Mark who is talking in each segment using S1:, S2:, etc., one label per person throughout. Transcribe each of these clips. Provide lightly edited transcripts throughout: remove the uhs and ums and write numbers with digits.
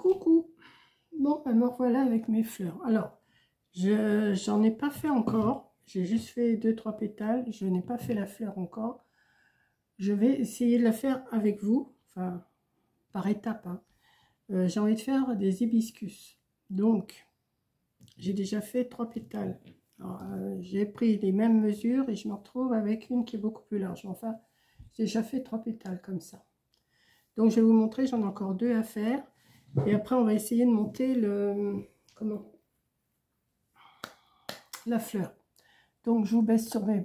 S1: Coucou. Bon, me revoilà avec mes fleurs. Alors, j'en ai pas fait encore. J'ai juste fait 2-3 pétales. Je n'ai pas fait la fleur encore. Je vais essayer de la faire avec vous. Enfin, par étapes. Hein. J'ai envie de faire des hibiscus. Donc, j'ai déjà fait 3 pétales. J'ai pris les mêmes mesures et je me retrouve avec une qui est beaucoup plus large. Enfin, j'ai déjà fait 3 pétales comme ça. Donc, je vais vous montrer. J'en ai encore 2 à faire. Et après, on va essayer de monter la fleur. Donc, je vous baisse sur ma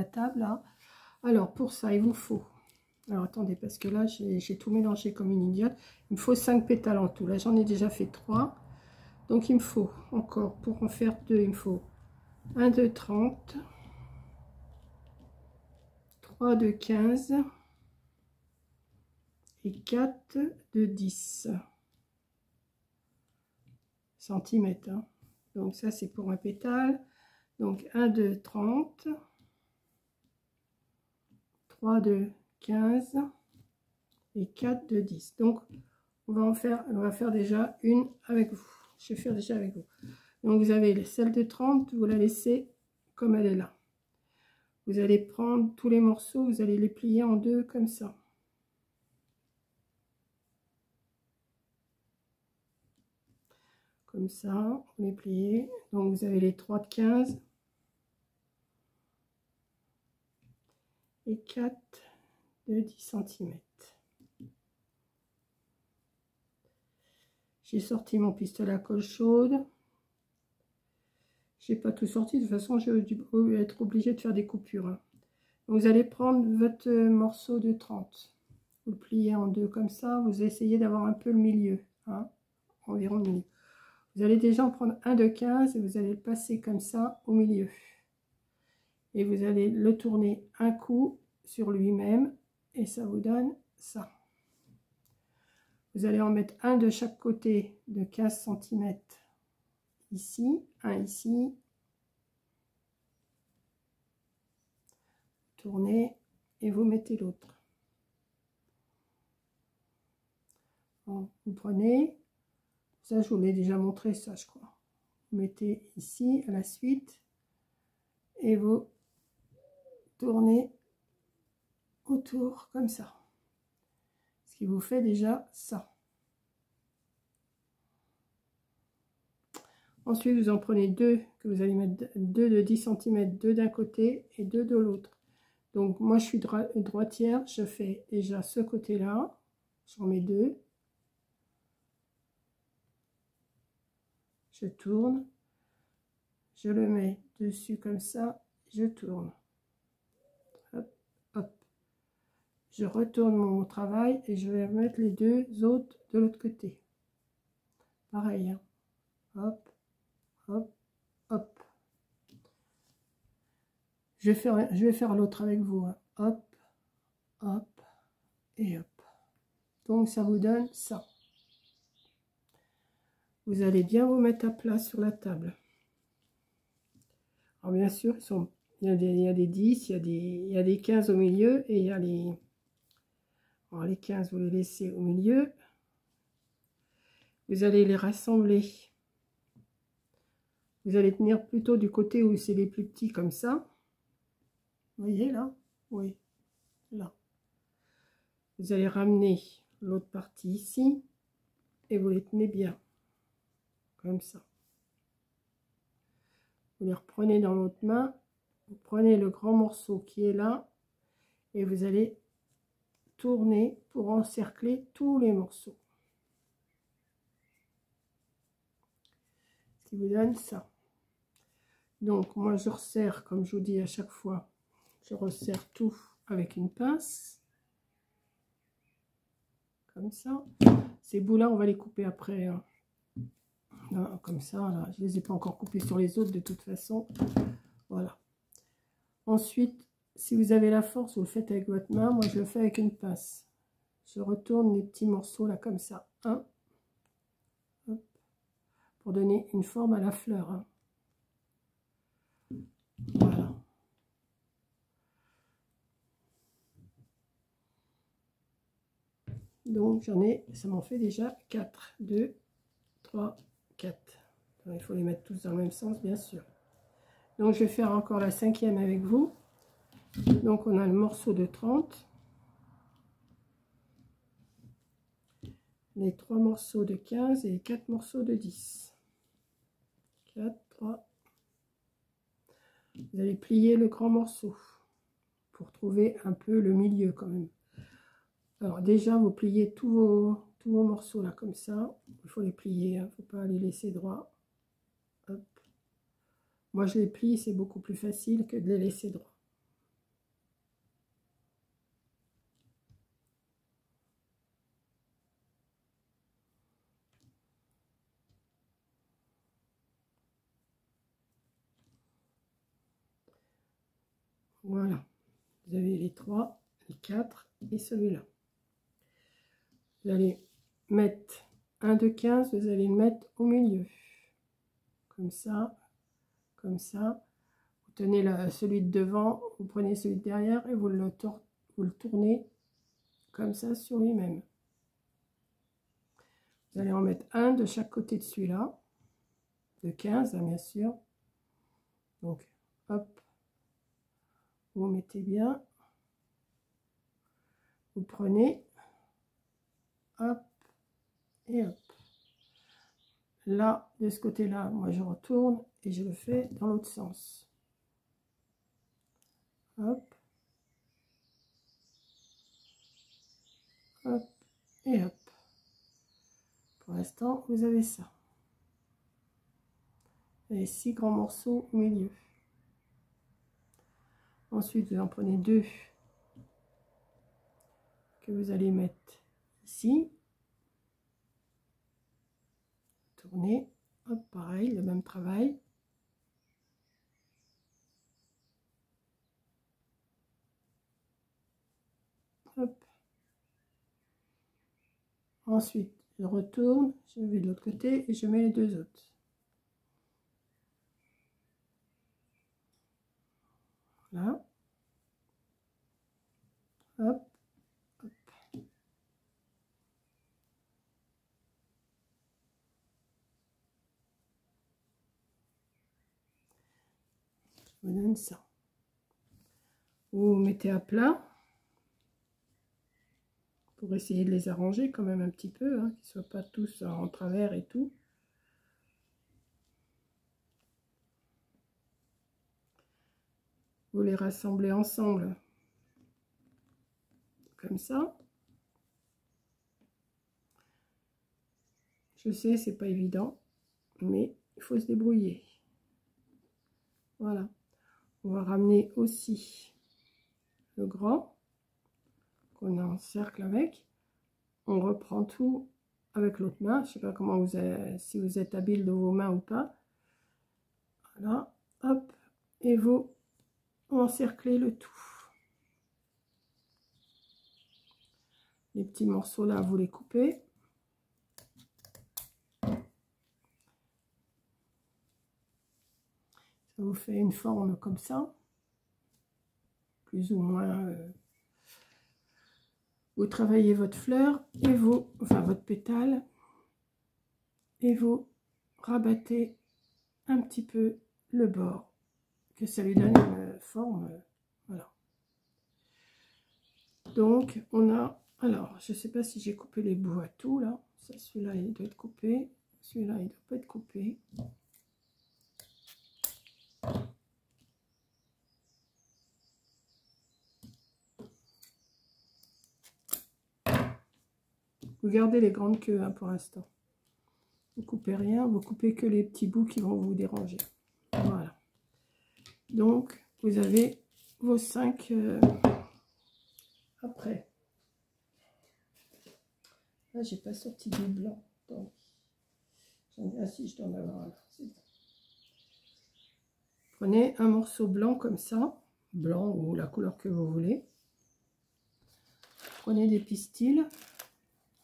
S1: table là. Alors, pour ça, il vous faut. Alors, attendez, parce que là, j'ai tout mélangé comme une idiote. Il me faut 5 pétales en tout. Là, j'en ai déjà fait 3. Donc, il me faut encore, pour en faire 2, il me faut 1 de 30, 3 de 15 et 4 de 10 centimètres. Hein. Donc, ça, c'est pour un pétale. Donc, 1 de 30, 3 de 15 et 4 de 10. Donc, on va faire déjà une avec vous. Je vais faire déjà avec vous. Donc, vous avez celle de 30, vous la laissez comme elle est là. Vous allez prendre tous les morceaux, vous allez les plier en deux comme ça. Comme ça, vous les pliez. Donc, vous avez les 3 de 15 et 4 de 10 cm. J'ai sorti mon pistolet à colle chaude. J'ai pas tout sorti, de toute façon, je vais être obligée de faire des coupures. Hein. Vous allez prendre votre morceau de 30. Vous le pliez en deux comme ça. Vous essayez d'avoir un peu le milieu. Hein, environ le milieu. Vous allez déjà en prendre un de 15 et vous allez le passer comme ça au milieu. Et vous allez le tourner un coup sur lui-même. Et ça vous donne ça. Vous allez en mettre un de chaque côté de 15 cm ici, un ici. Tournez et vous mettez l'autre. Vous prenez, ça je vous l'ai déjà montré ça je crois. Vous mettez ici à la suite et vous tournez autour comme ça. Ce qui vous fait déjà ça. Ensuite vous en prenez deux que vous allez mettre deux de 10 cm, deux d'un côté et deux de l'autre. Donc moi je suis droitière, je fais déjà ce côté là, j'en mets deux. Je tourne, je le mets dessus comme ça, je tourne. Hop, hop. Je retourne mon travail et je vais mettre les deux autres de l'autre côté. Pareil. Hein. Hop, hop, hop. Je vais faire l'autre avec vous. Hein. Hop, hop et hop. Donc ça vous donne ça. Vous allez bien vous mettre à plat sur la table. Alors bien sûr, il y a des 10, il y a des 15 au milieu et il y a les... Alors les 15, vous les laissez au milieu. Vous allez les rassembler. Vous allez tenir plutôt du côté où c'est les plus petits comme ça. Vous voyez là? Oui, là. Vous allez ramener l'autre partie ici et vous les tenez bien. Comme ça. Vous les reprenez dans l'autre main. Vous prenez le grand morceau qui est là et vous allez tourner pour encercler tous les morceaux. Ce qui vous donne ça. Donc moi je resserre, comme je vous dis à chaque fois, je resserre tout avec une pince. Comme ça. Ces bouts là on va les couper après. Hein. Là, comme ça, là. Je ne les ai pas encore coupés sur les autres de toute façon. Voilà. Ensuite, si vous avez la force, vous le faites avec votre main. Moi je le fais avec une pince. Je retourne les petits morceaux là comme ça. Un. Hop. Pour donner une forme à la fleur. Hein. Voilà. Donc j'en ai, ça m'en fait déjà 4. 2, 3, 4. Alors, il faut les mettre tous dans le même sens, bien sûr. Donc je vais faire encore la 5e avec vous. Donc on a le morceau de 30. Les 3 morceaux de 15 et 4 morceaux de 10. 4, 3. Vous allez plier le grand morceau pour trouver un peu le milieu quand même. Alors déjà, vous pliez tous vos morceaux là comme ça. Il faut les plier, il ne faut pas les laisser droits. Hop. Moi, je les plie, c'est beaucoup plus facile que de les laisser droits. Voilà. Vous avez les 3, les 4 et celui-là. Vous allez mettre un de 15, vous allez le mettre au milieu. Comme ça, comme ça. Vous tenez celui de devant, vous prenez celui de derrière et vous le tournez comme ça sur lui-même. Vous allez en mettre un de chaque côté de celui-là, de 15 hein, bien sûr. Donc hop, vous mettez bien, vous prenez, hop et hop. Là, de ce côté-là, moi je retourne et je le fais dans l'autre sens. Hop, hop et hop. Pour l'instant, vous avez ça. Vous avez 6 grands morceaux au milieu. Ensuite, vous en prenez 2 que vous allez mettre ici. Tournez, hop, pareil, le même travail. Hop. Ensuite, je retourne, je vais de l'autre côté et je mets les 2 autres. Là. Hop, hop. Je vous donne ça. Vous mettez à plat pour essayer de les arranger quand même un petit peu, hein, qu'ils ne soient pas tous en travers et tout. Vous les rassemblez ensemble comme ça. Je sais, c'est pas évident, mais il faut se débrouiller. Voilà. On va ramener aussi le grand qu'on a en cercle avec. On reprend tout avec l'autre main. Je sais pas comment vous êtes, si vous êtes habile de vos mains ou pas. Voilà, hop, et vous encerclez le tout. Les petits morceaux là, vous les coupez. Ça vous fait une forme comme ça, plus ou moins. Vous travaillez votre fleur et votre pétale, et vous rabattez un petit peu le bord, que ça lui donne une forme. Voilà. Donc on a, alors je sais pas si j'ai coupé les bouts à tout là. Celui-là il doit être coupé, celui-là il doit pas être coupé. Vous gardez les grandes queues hein, pour l'instant. Vous coupez rien, vous coupez que les petits bouts qui vont vous déranger. Voilà. Donc, vous avez vos 5 après. Là, j'ai pas sorti du blanc. Donc, ah si, je dois en avoir un là. Prenez un morceau blanc comme ça, blanc ou la couleur que vous voulez. Prenez des pistils.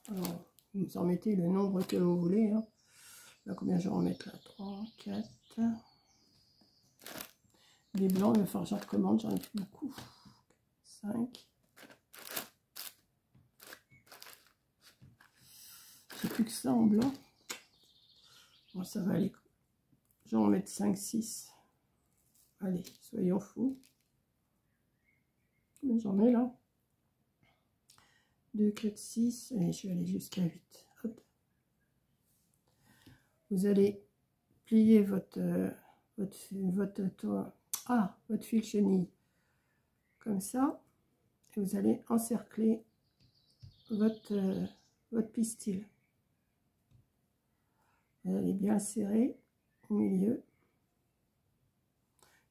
S1: Alors, vous en mettez le nombre que vous voulez. Hein. Là, combien je vais en mettre là? 3, 4. Des blancs, il va falloir que j'en recommande, j'en ai plus beaucoup. 5. J'ai plus que ça en blanc. Bon, ça va aller. Je vais en mettre 5, 6. Allez, soyons fous. J'en ai là. 2, 4, 6. Et je vais aller jusqu'à 8. Hop. Vous allez plier votre fil chenille comme ça. Et vous allez encercler votre pistil. Vous allez bien serrer au milieu.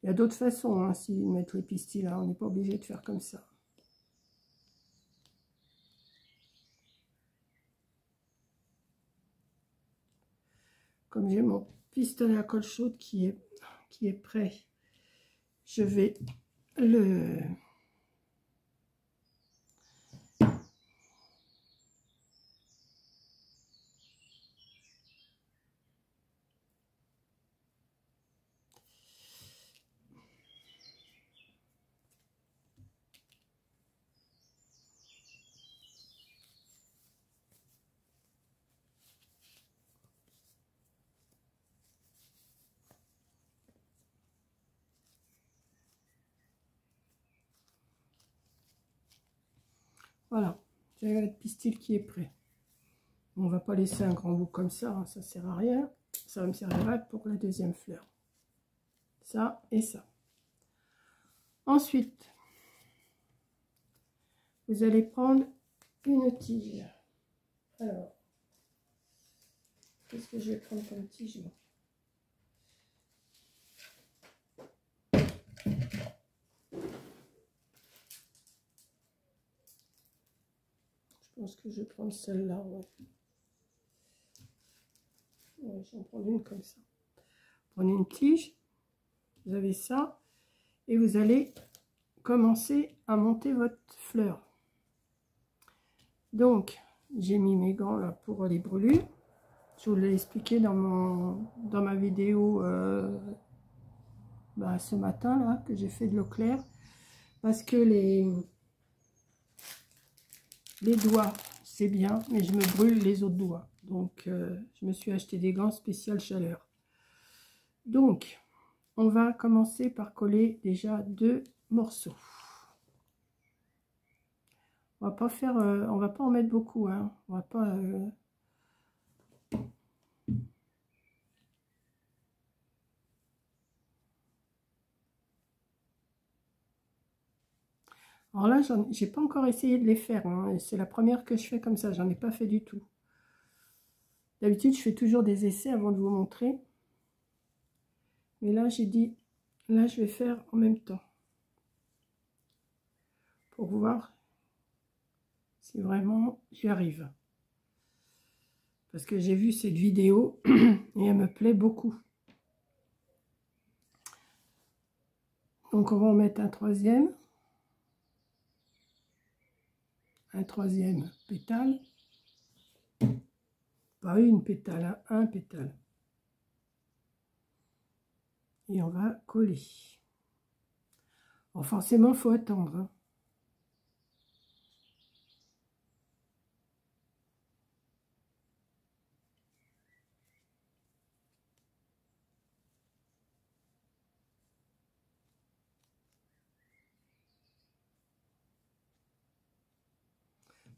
S1: Il y a d'autres façons, hein, si vous mettez les pistils, là, on n'est pas obligé de faire comme ça. Comme j'ai mon pistolet à colle chaude qui est prêt, je vais le... Voilà, j'ai notre pistil qui est prêt. On va pas laisser un grand bout comme ça, hein, ça sert à rien. Ça va me servir pour la deuxième fleur. Ça et ça. Ensuite, vous allez prendre une tige. Alors, qu'est-ce que je vais prendre comme tige, moi? Je pense que je vais prendre celle-là, ouais. Ouais, je vais en prendre une comme ça. Prenez une tige, vous avez ça, et vous allez commencer à monter votre fleur. Donc, j'ai mis mes gants là pour les brûlures. Je vous l'ai expliqué dans ma vidéo ce matin là, que j'ai fait de l'eau claire. Parce que les doigts, c'est bien, mais je me brûle les autres doigts. Donc, je me suis acheté des gants spécial chaleur. Donc, on va commencer par coller déjà 2 morceaux. On va pas faire, on va pas en mettre beaucoup, hein. On va pas. Alors là, j'ai pas encore essayé de les faire, hein. C'est la première que je fais comme ça. J'en ai pas fait du tout. D'habitude, je fais toujours des essais avant de vous montrer. Mais là, j'ai dit, là, je vais faire en même temps. Pour voir si vraiment j'y arrive. Parce que j'ai vu cette vidéo et elle me plaît beaucoup. Donc, on va en mettre un troisième pétale. Pas une pétale, hein, un pétale. Et on va coller. Bon, forcément, il faut attendre, hein.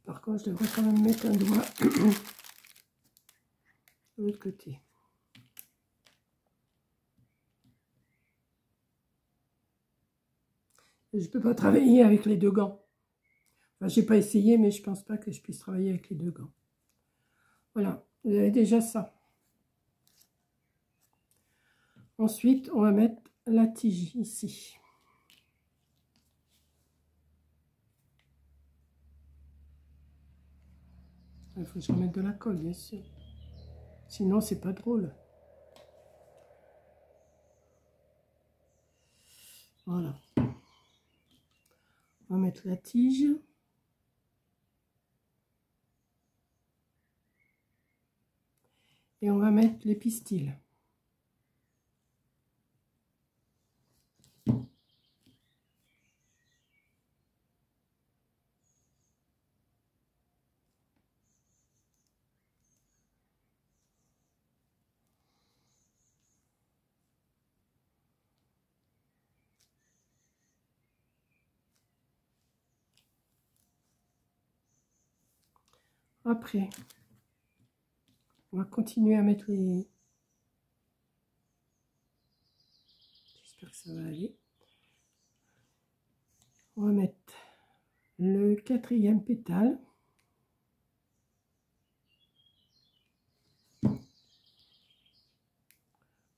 S1: Par contre, je devrais quand même mettre un doigt de l'autre côté. Je ne peux pas travailler avec les 2 gants. Enfin, j'ai pas essayé, mais je pense pas que je puisse travailler avec les 2 gants. Voilà, vous avez déjà ça. Ensuite, on va mettre la tige ici. Il faut que je remette de la colle, bien sûr. Sinon, c'est pas drôle. Voilà. On va mettre la tige. Et on va mettre les pistils. Après, on va continuer à mettre les... J'espère que ça va aller. On va mettre le 4e pétale.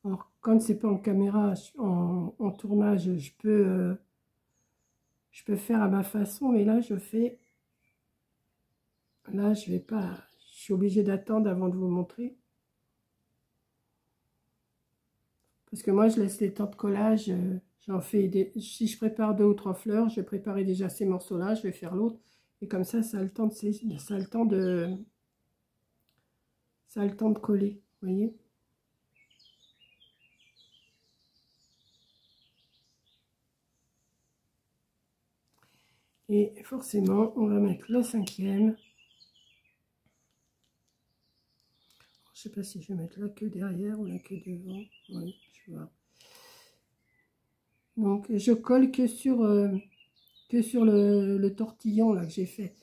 S1: Alors, quand c'est pas en caméra, en tournage, je peux faire à ma façon, mais là, je fais... Là, je vais pas... Je suis obligée d'attendre avant de vous montrer. Parce que moi, je laisse les temps de collage. J'en fais des... Si je prépare 2 ou 3 fleurs, je vais préparer déjà ces morceaux-là. Je vais faire l'autre. Et comme ça a le temps de... Ça a le temps de... Ça a le temps de coller. Vous voyez? Et forcément, on va mettre le 5e. Je sais pas si je vais mettre la queue derrière ou la queue devant. Oui, je vois. Donc, je colle que sur le tortillon là que j'ai fait.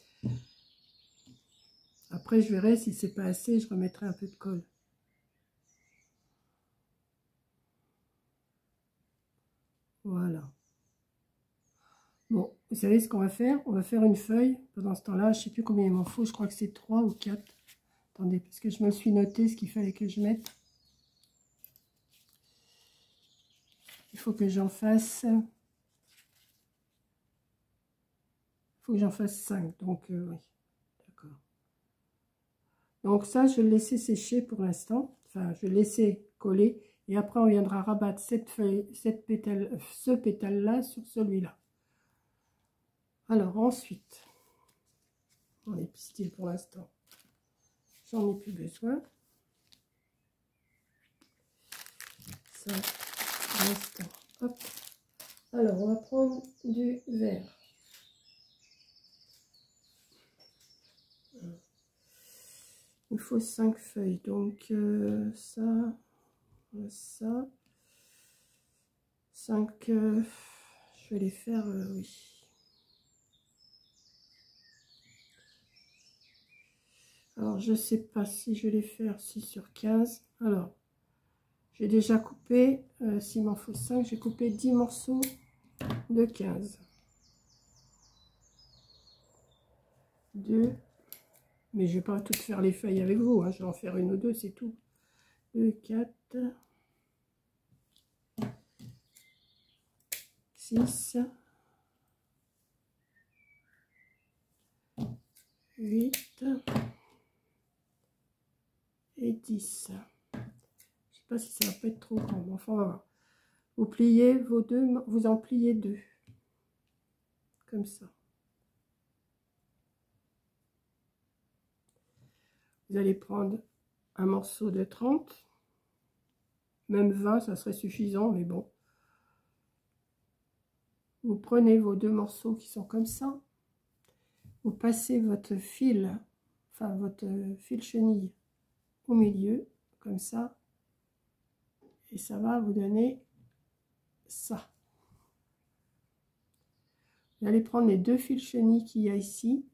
S1: Après, je verrai si c'est pas assez, je remettrai un peu de colle. Voilà. Bon, vous savez ce qu'on va faire? On va faire une feuille. Pendant ce temps-là, je sais plus combien il m'en faut. Je crois que c'est 3 ou 4. Attendez, parce que je me suis noté ce qu'il fallait que je mette. Il faut que j'en fasse... Il faut que j'en fasse 5. Donc, oui. D'accord. Donc ça, je vais le laisser sécher pour l'instant. Enfin, je vais le laisser coller. Et après, on viendra rabattre cette feuille, ce pétale-là sur celui-là. Alors, ensuite, on est pistil pour l'instant. J'en ai plus besoin. Ça, pour l'instant. Hop. Alors, on va prendre du vert. Il faut 5 feuilles. Donc, ça, 5, je vais les faire, oui. Alors, je sais pas si je vais les faire 6 sur 15. Alors, j'ai déjà coupé, s'il m'en faut 5, j'ai coupé 10 morceaux de 15. 2, mais je vais pas toutes faire les feuilles avec vous, hein, je vais en faire une ou deux, c'est tout. 2, 4, 6, 8 et 10. Je sais pas si ça va pas être trop grand, mais enfin on va voir. Vous pliez vos deux, vous en pliez 2, comme ça. Vous allez prendre un morceau de 30, même 20, ça serait suffisant, mais bon. Vous prenez vos 2 morceaux qui sont comme ça, vous passez votre fil, enfin votre fil chenille au milieu, comme ça, et ça va vous donner ça. Vous allez prendre les 2 fils chenilles qu'il y a ici,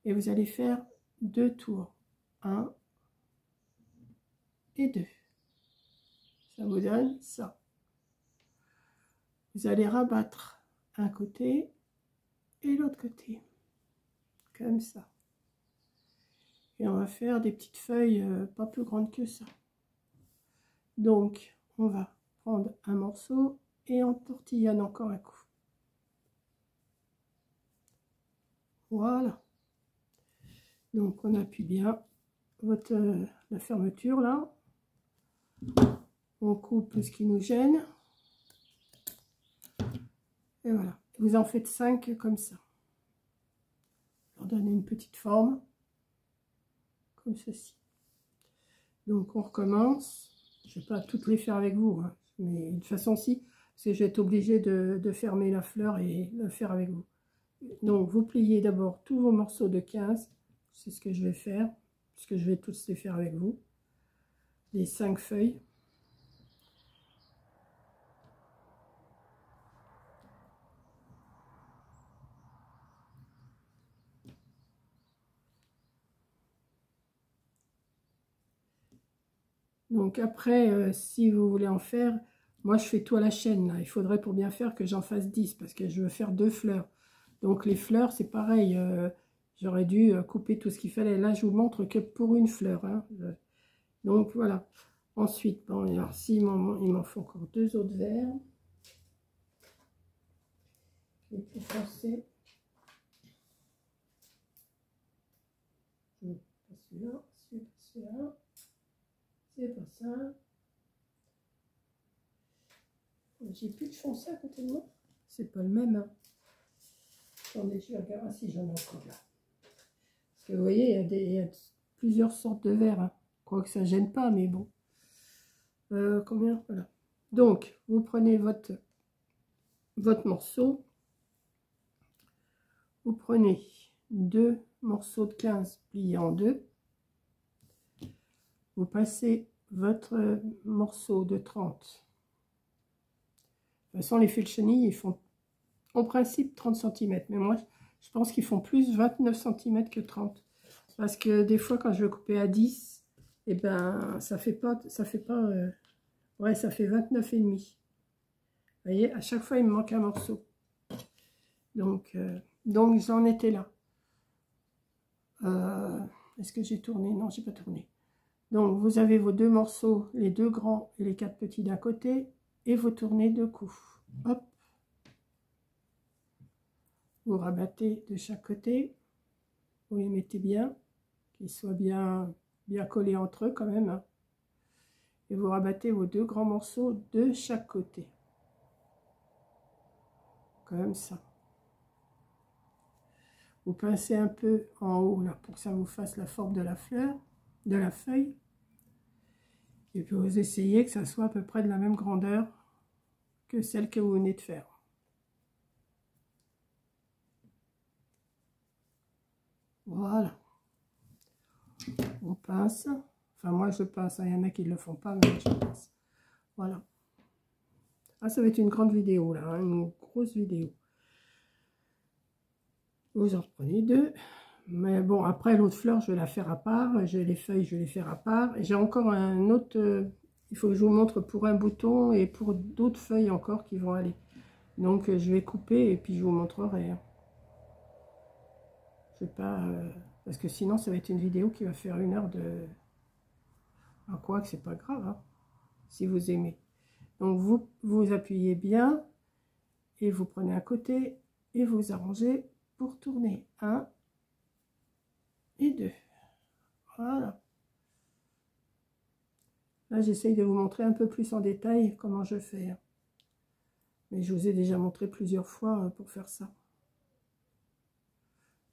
S1: et vous allez faire 2 tours, 1 et 2. Ça vous donne ça. Vous allez rabattre un côté et l'autre côté, comme ça. Et on va faire des petites feuilles pas plus grandes que ça. Donc, on va prendre un morceau et on tortillonne encore un coup. Voilà. Donc, on appuie bien la fermeture là. On coupe ce qui nous gêne. Et voilà. Vous en faites 5 comme ça. Leur donner une petite forme. Comme ceci. Donc, on recommence. Je ne vais pas toutes les faire avec vous, hein, mais de toute façon, si. Parce que je vais être obligée de fermer la fleur et le faire avec vous. Donc, vous pliez d'abord tous vos morceaux de 15. C'est ce que je vais faire. Puisque je vais tous les faire avec vous. Les 5 feuilles. Donc après, si vous voulez en faire, moi je fais tout à la chaîne, là. Il faudrait pour bien faire que j'en fasse 10 parce que je veux faire 2 fleurs. Donc les fleurs, c'est pareil, j'aurais dû couper tout ce qu'il fallait. Là, je vous montre que pour une fleur, hein. Donc voilà. Ensuite, bon, alors il m'en faut encore 2 autres verres. Les plus foncés. Pas celui-là, celui-là. C'est pas ça. J'ai plus de foncé à côté de moi. C'est pas le même. Hein. Attendez, je vais regarder si j'en ai encore là. Parce que vous voyez, il y a plusieurs sortes de verres. Hein. Quoique ça ne gêne pas, mais bon. Combien? Voilà. Donc, vous prenez votre morceau. Vous prenez 2 morceaux de 15 pliés en 2. Vous passez votre morceau de 30. De toute façon, les fils de chenille, ils font en principe 30 cm. Mais moi, je pense qu'ils font plus 29 cm que 30. Parce que des fois, quand je veux couper à 10, eh ben, ça fait pas, ouais, ça fait 29,5. Vous voyez, à chaque fois, il me manque un morceau. Donc j'en étais là. Est-ce que j'ai tourné? Non, j'ai pas tourné. Donc, vous avez vos 2 morceaux, les 2 grands et les 4 petits d'un côté, et vous tournez 2 coups. Hop. Vous rabattez de chaque côté. Vous les mettez bien, qu'ils soient bien collés entre eux quand même. Hein. Et vous rabattez vos 2 grands morceaux de chaque côté. Comme ça. Vous pincez un peu en haut là pour que ça vous fasse la forme de la fleur, de la feuille. Et puis vous essayez que ça soit à peu près de la même grandeur que celle que vous venez de faire. Voilà. On pince. Enfin moi je pince, il y en a qui ne le font pas, mais moi je pince. Voilà. Ah, ça va être une grande vidéo là, hein, une grosse vidéo. Vous en reprenez 2. Mais bon, après l'autre fleur, je vais la faire à part. J'ai les feuilles, je vais les faire à part. J'ai encore un autre, il faut que je vous montre pour un bouton et pour d'autres feuilles encore qui vont aller. Donc je vais couper et puis je vous montrerai. Hein. Je vais pas, parce que sinon ça va être une vidéo qui va faire 1 heure de... À quoi que c'est pas grave, hein, si vous aimez. Donc vous appuyez bien et vous prenez un côté et vous arrangez pour tourner 1 et 2. Voilà. Là, j'essaye de vous montrer un peu plus en détail comment je fais. Hein. Mais je vous ai déjà montré plusieurs fois pour faire ça.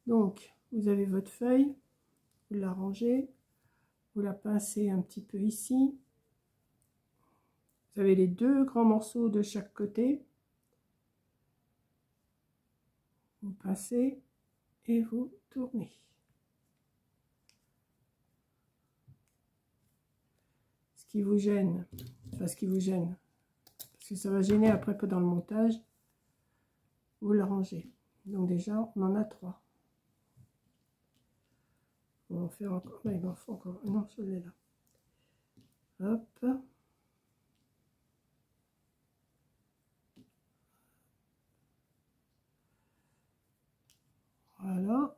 S1: Donc, vous avez votre feuille, vous la rangez, vous la pincez un petit peu ici. Vous avez les 2 grands morceaux de chaque côté. Vous pincez et vous tournez. Ce qui vous gêne, enfin ce qui vous gêne, parce que ça va gêner après pendant le montage, vous la rangez. Donc déjà, on en a 3. On va en faire encore, là, il m'en faut encore, non, celui-là. Hop. Voilà.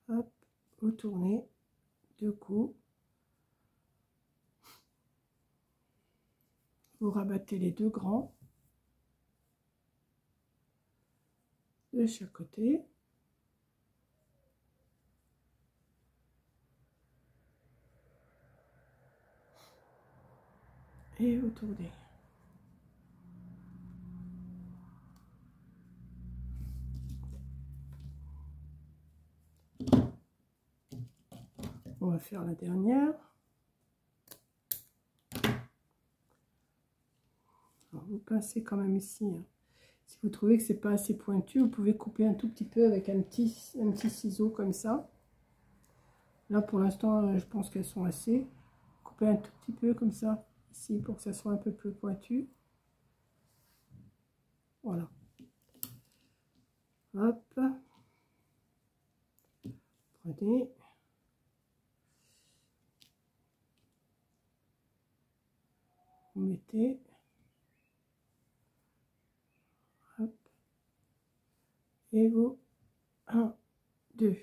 S1: Hop, vous tournez 2 coups. Vous rabattez les 2 grands de chaque côté. Et vous tournez. On va faire la dernière. Alors, vous pincez quand même ici. Hein. Si vous trouvez que c'est pas assez pointu, vous pouvez couper un tout petit peu avec un petit ciseau comme ça. Là, pour l'instant, je pense qu'elles sont assez. Coupez un tout petit peu comme ça, ici, pour que ça soit un peu plus pointu. Voilà. Hop. prenez. Vous mettez. Hop. Et vous, 1, 2.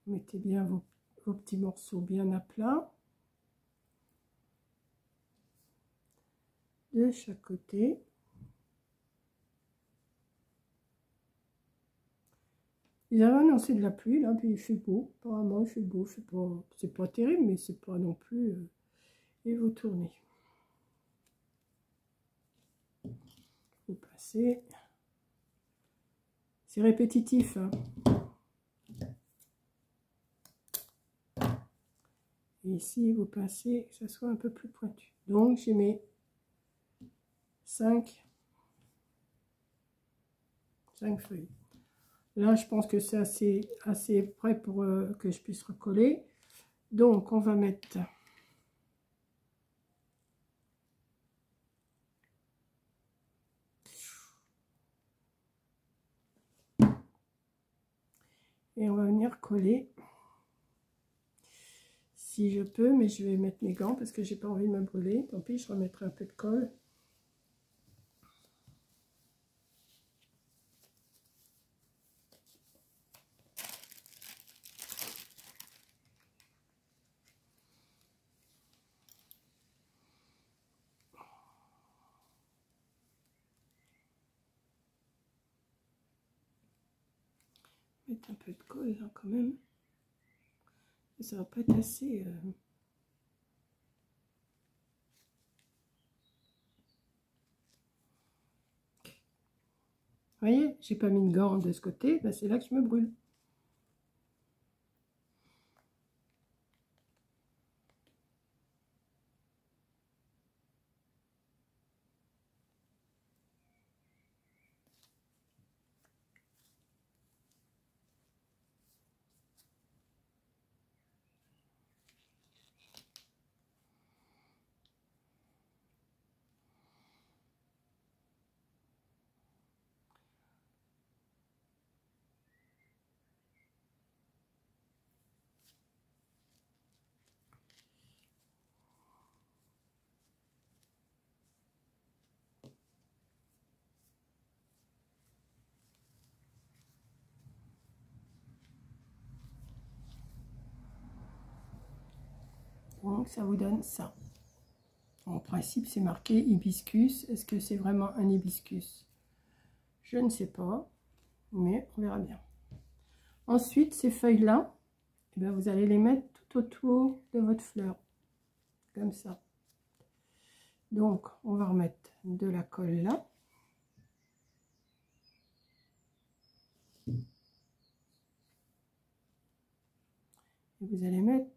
S1: Mettez bien vos petits morceaux bien à plat. De chaque côté. Il a annoncé de la pluie là, puis il fait beau. Apparemment il fait beau, c'est pas terrible, mais c'est pas non plus. Et vous tournez. Vous passez. C'est répétitif. Hein. Et ici vous pincez que ça soit un peu plus pointu. Donc j'ai mis 5 feuilles. Là, je pense que c'est assez prêt pour que je puisse recoller. Donc, on va mettre et on va venir coller si je peux, mais je vais mettre mes gants parce que j'ai pas envie de me brûler. Tant pis, je remettrai un peu de colle. Mettre un peu de colle là quand même. Ça va pas être assez. Vous voyez, j'ai pas mis de gants de ce côté, ben c'est là que je me brûle. Donc ça vous donne ça. En principe, c'est marqué hibiscus. Est-ce que c'est vraiment un hibiscus? Je ne sais pas, mais on verra bien. Ensuite, ces feuilles-là, eh bien, vous allez les mettre tout autour de votre fleur, comme ça. Donc, on va remettre de la colle là. Et vous allez mettre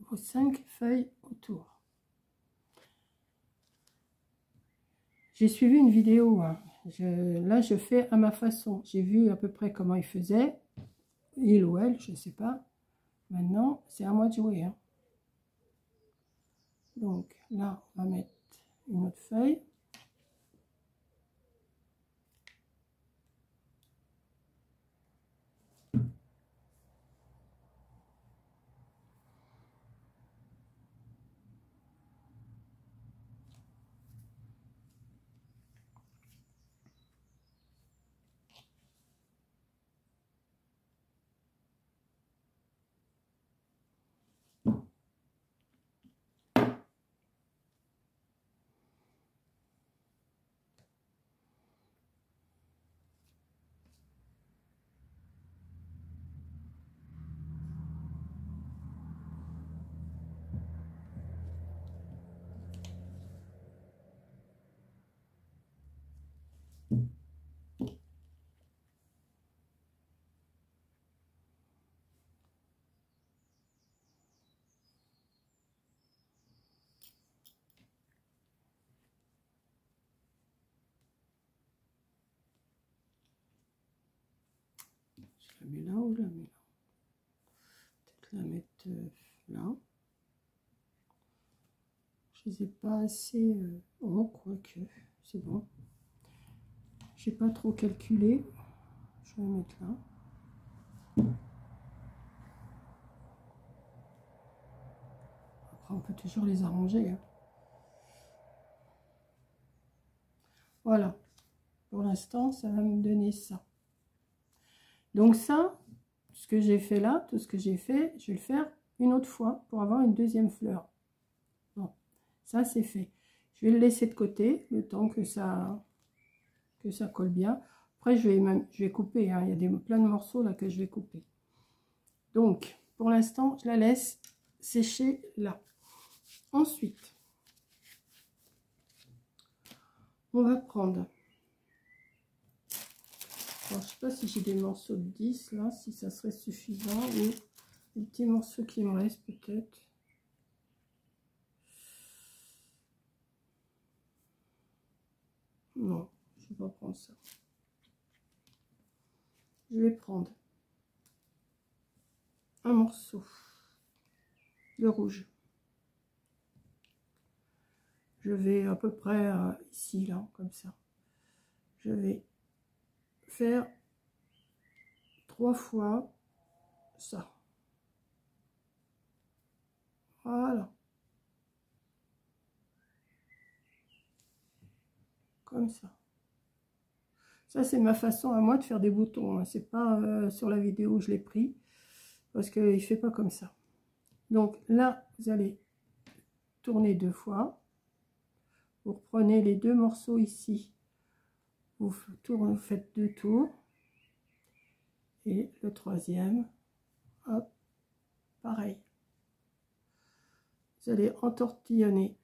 S1: vos 5 feuilles autour. J'ai suivi une vidéo, hein. Là je fais à ma façon. J'ai vu à peu près comment il faisait, il ou elle, je ne sais pas. Maintenant, c'est à moi de jouer. Hein. Donc là, on va mettre une autre feuille. Je la mets là ou je la mets là? Peut-être la mettre là. Je les ai pas assez... Oh, quoique, c'est bon. J'ai pas trop calculé. Je vais mettre là. Après, on peut toujours les arranger, hein. Voilà. Pour l'instant, ça va me donner ça. Donc ça, ce que j'ai fait là, tout ce que j'ai fait, je vais le faire une autre fois pour avoir une deuxième fleur. Bon, ça c'est fait. Je vais le laisser de côté le temps que ça colle bien. Après, je vais couper, hein. Il y a plein de morceaux là que je vais couper. Donc, pour l'instant, je la laisse sécher là. Ensuite, on va prendre... Alors, je ne sais pas si j'ai des morceaux de 10 là, si ça serait suffisant. Ou les petits morceaux qui me restent peut-être. Non, je ne vais pas prendre ça. Je vais prendre un morceau de rouge. Je vais à peu près ici, là, comme ça. Je vais faire 3 fois ça. Voilà. Comme ça. Ça, c'est ma façon à moi de faire des boutons, hein. C'est pas sur la vidéo où je l'ai pris, parce qu'il ne fait pas comme ça. Donc là, vous allez tourner 2 fois. Vous reprenez les 2 morceaux ici. Vous faites 2 tours. Et le troisième, hop, pareil. Vous allez entortillonner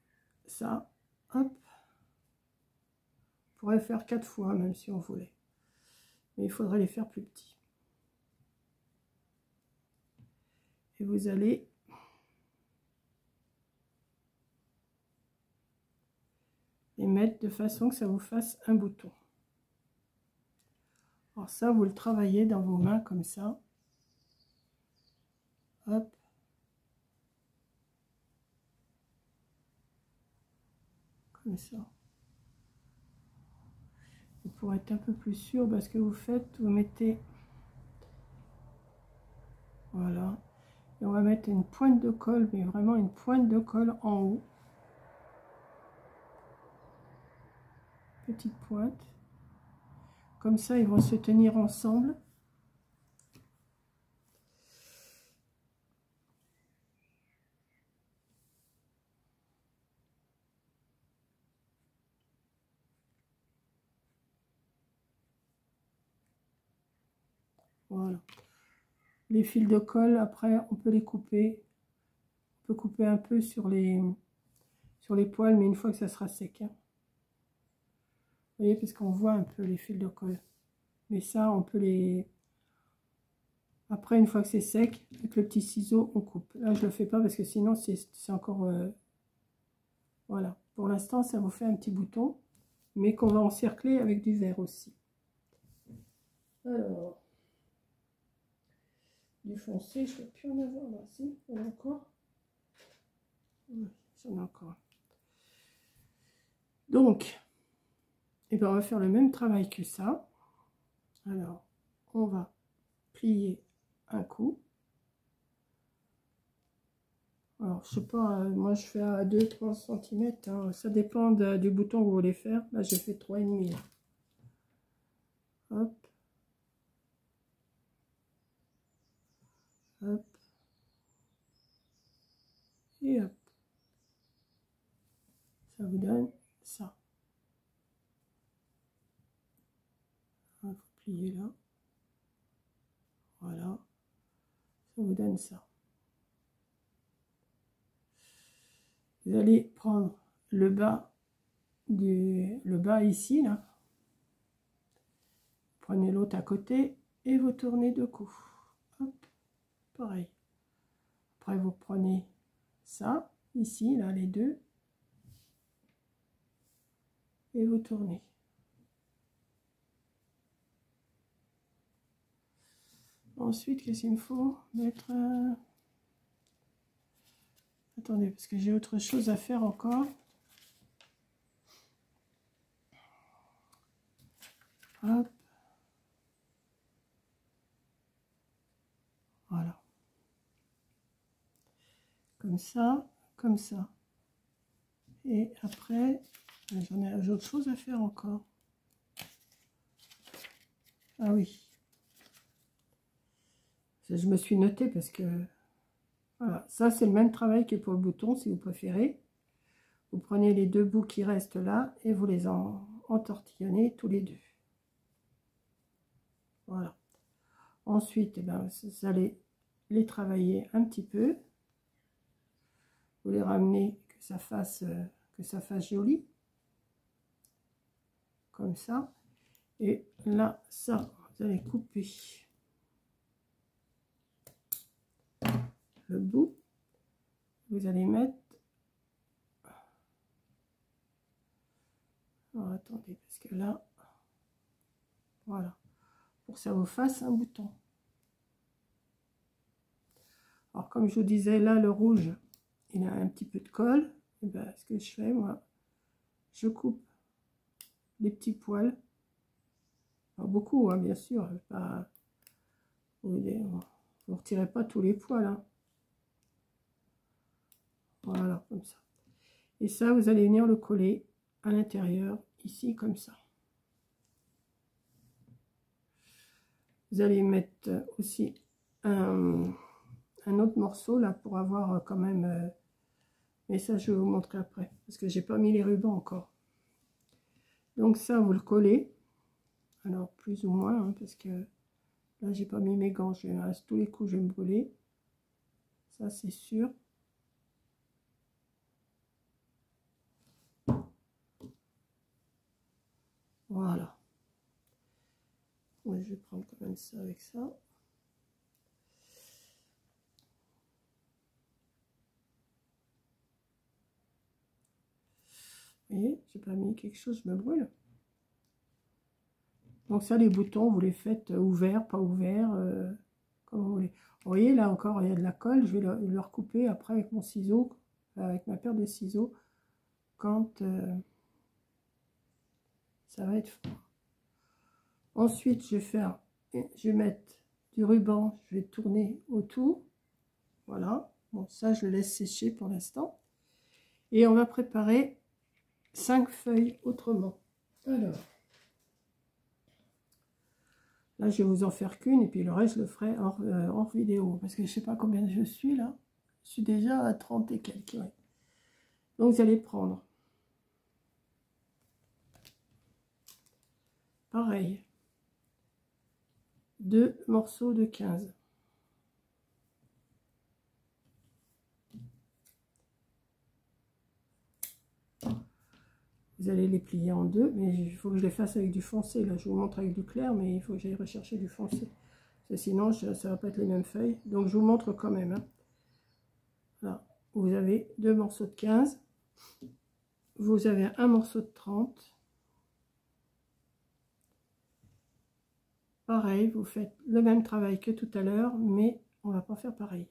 S1: ça, hop. On pourrait faire 4 fois, même si on voulait. Mais il faudrait les faire plus petits. Et vous allez les mettre de façon que ça vous fasse un bouton. Alors ça, vous le travaillez dans vos mains comme ça. Hop. Comme ça. Et pour être un peu plus sûr, parce que vous faites, vous mettez... Voilà. Et on va mettre une pointe de colle, mais vraiment une pointe de colle en haut. Petite pointe. Comme ça, ils vont se tenir ensemble. Voilà. Les fils de colle, après, on peut les couper. On peut couper un peu sur les poils, mais une fois que ça sera sec, hein. Vous voyez, parce qu'on voit un peu les fils de colle. Mais ça, on peut les... Après, une fois que c'est sec, avec le petit ciseau, on coupe. Là, je ne le fais pas parce que sinon, c'est encore... Voilà. Pour l'instant, ça vous fait un petit bouton, mais qu'on va encercler avec du verre aussi. Alors... Du foncé, je ne vais plus en avoir là. Si, il y en a encore. Oui, j'en ai encore. Donc, et ben on va faire le même travail que ça. Alors, on va plier un coup. Alors, je sais pas, moi je fais à 2-3 cm, hein. Ça dépend du bouton que vous voulez faire. Là, j'ai fait 3,5. Hop. Hop. Et hop. Ça vous donne ça. Il faut plier là. Voilà. Ça vous donne ça. Vous allez prendre le bas ici là. Prenez l'autre à côté et vous tournez 2 coups. Hop, pareil. Après vous prenez ça ici là, les deux, et vous tournez. Ensuite, qu'est-ce qu'il me faut mettre Attendez, parce que j'ai autre chose à faire encore. Hop. comme ça, comme ça. Et après, j'ai autre chose à faire encore. Ah oui. Je me suis notée parce que... Voilà, ça c'est le même travail que pour le bouton, si vous préférez. Vous prenez les deux bouts qui restent là et vous les entortillonnez tous les deux. Voilà. Ensuite, eh ben, vous allez les travailler un petit peu. Vous les ramenez que ça fasse joli. Comme ça. Et là, ça, vous allez couper le bout. Vous allez mettre... Alors, attendez, parce que là, voilà. Pour que ça vous fasse un bouton. Alors, comme je vous disais, là, le rouge, il a un petit peu de colle. Et ben, ce que je fais, moi, je coupe les petits poils. Alors, beaucoup, hein, bien sûr. Pas, vous ne retirez pas tous les poils. Hein. Voilà, comme ça. Et ça, vous allez venir le coller à l'intérieur, ici, comme ça. Vous allez mettre aussi un autre morceau, là, pour avoir quand même... mais ça, je vais vous montrer après, parce que j'ai pas mis les rubans encore. Donc ça, vous le collez. Alors, plus ou moins, hein, parce que là, j'ai pas mis mes gants. À tous les coups, je vais me brûler. Ça, c'est sûr. Voilà. Ouais, je vais prendre quand même ça avec ça. Vous voyez, j'ai pas mis quelque chose, je me brûle. Donc ça, les boutons, vous les faites ouverts, pas ouverts, comme vous voulez. Vous voyez, là encore, il y a de la colle. Je vais le recouper après avec mon ciseau, avec ma paire de ciseaux, quand ça va être froid. Ensuite, je vais mettre du ruban, je vais tourner autour. Voilà. Bon, ça, je le laisse sécher pour l'instant. Et on va préparer 5 feuilles autrement. Alors, là, je vais vous en faire qu'une et puis le reste, je le ferai hors vidéo. Parce que je ne sais pas combien je suis là. Je suis déjà à 30 et quelques. Ouais. Donc, vous allez prendre, pareil, 2 morceaux de 15. Vous allez les plier en deux, mais il faut que je les fasse avec du foncé. Là, je vous montre avec du clair, mais il faut que j'aille rechercher du foncé. Parce que sinon, ça ne va pas être les mêmes feuilles. Donc, je vous montre quand même. Hein. Là, vous avez 2 morceaux de 15. Vous avez un morceau de 30. Pareil, vous faites le même travail que tout à l'heure, mais on va pas faire pareil.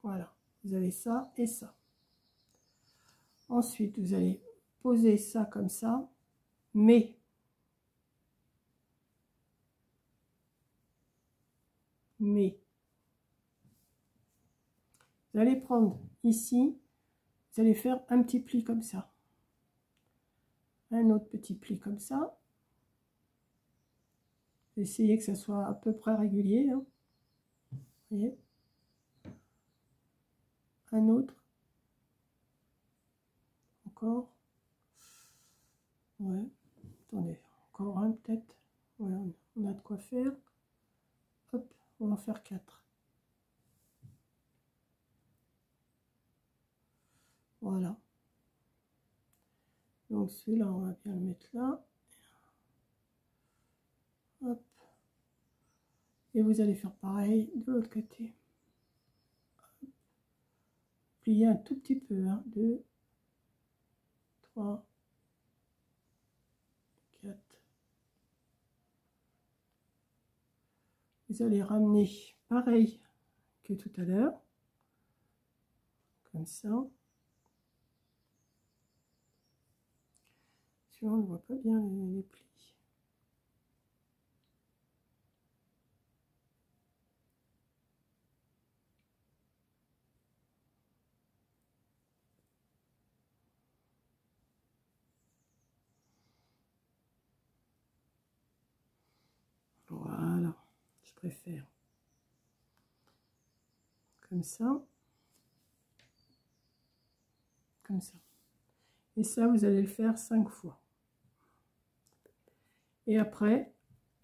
S1: Voilà, vous avez ça et ça. Ensuite, vous allez poser ça comme ça, mais vous allez prendre ici, vous allez faire un petit pli comme ça, un autre petit pli comme ça. Essayez que ça soit à peu près régulier. Hein. Vous voyez, un autre, encore, ouais, attendez, encore un peut-être, ouais, on a de quoi faire. Hop, on va en faire 4. Voilà. Donc celui-là, on va bien le mettre là. Hop. Et vous allez faire pareil de l'autre côté. Plier un tout petit peu. 1, 2, 3, 4. Vous allez ramener pareil que tout à l'heure. Comme ça. Celui-là, on ne voit pas bien les plis. préfère. Comme ça. Comme ça. Et ça, vous allez le faire 5 fois. Et après,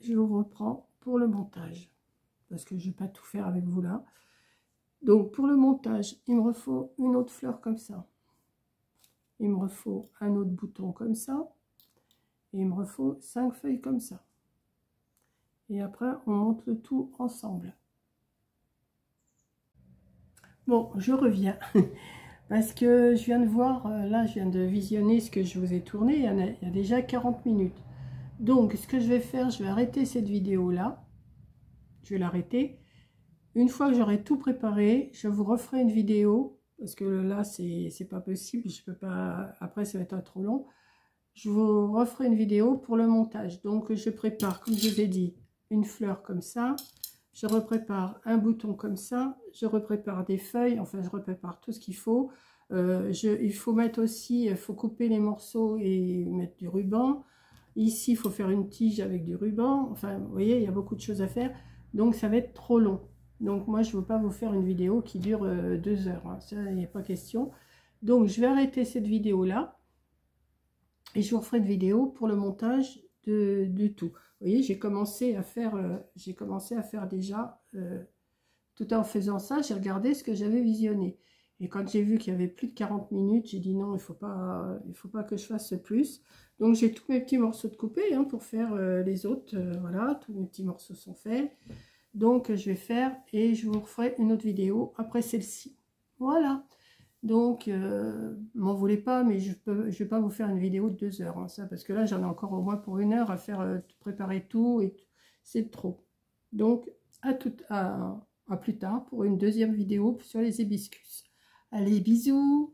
S1: je vous reprends pour le montage. Parce que je ne vais pas tout faire avec vous là. Donc, pour le montage, il me faut une autre fleur comme ça. Il me faut un autre bouton comme ça. Et il me faut 5 feuilles comme ça. Et après, on monte le tout ensemble. Bon, je reviens. Parce que je viens de voir, là, je viens de visionner ce que je vous ai tourné. Il y a déjà 40 minutes. Donc, ce que je vais faire, je vais arrêter cette vidéo-là. Je vais l'arrêter. Une fois que j'aurai tout préparé, je vous referai une vidéo. Parce que là, c'est pas possible. Je peux pas. Après, ça va être trop long. Je vous referai une vidéo pour le montage. Donc, je prépare, comme je vous ai dit, une fleur comme ça. Je reprépare un bouton comme ça. Je reprépare des feuilles. Enfin, je reprépare tout ce qu'il faut. Il faut mettre aussi, il faut couper les morceaux et mettre du ruban. Ici, il faut faire une tige avec du ruban. Enfin, vous voyez, il y a beaucoup de choses à faire. Donc, ça va être trop long. Donc, moi, je ne veux pas vous faire une vidéo qui dure 2 heures. Hein. Ça, il n'y a pas question. Donc, je vais arrêter cette vidéo-là. Et je vous referai une vidéo pour le montage de tout. Vous voyez, j'ai commencé à faire déjà, tout en faisant ça, j'ai regardé ce que j'avais visionné. Et quand j'ai vu qu'il y avait plus de 40 minutes, j'ai dit non, il faut pas que je fasse plus. Donc j'ai tous mes petits morceaux de coupés hein, pour faire les autres. Voilà, tous mes petits morceaux sont faits. Donc je vais faire et je vous referai une autre vidéo après celle-ci. Voilà. Donc, m'en voulez pas, mais je vais pas vous faire une vidéo de 2 heures, hein, ça, parce que là, j'en ai encore au moins pour 1 heure à faire, préparer tout, et c'est trop. Donc, à plus tard pour une deuxième vidéo sur les hibiscus. Allez, bisous!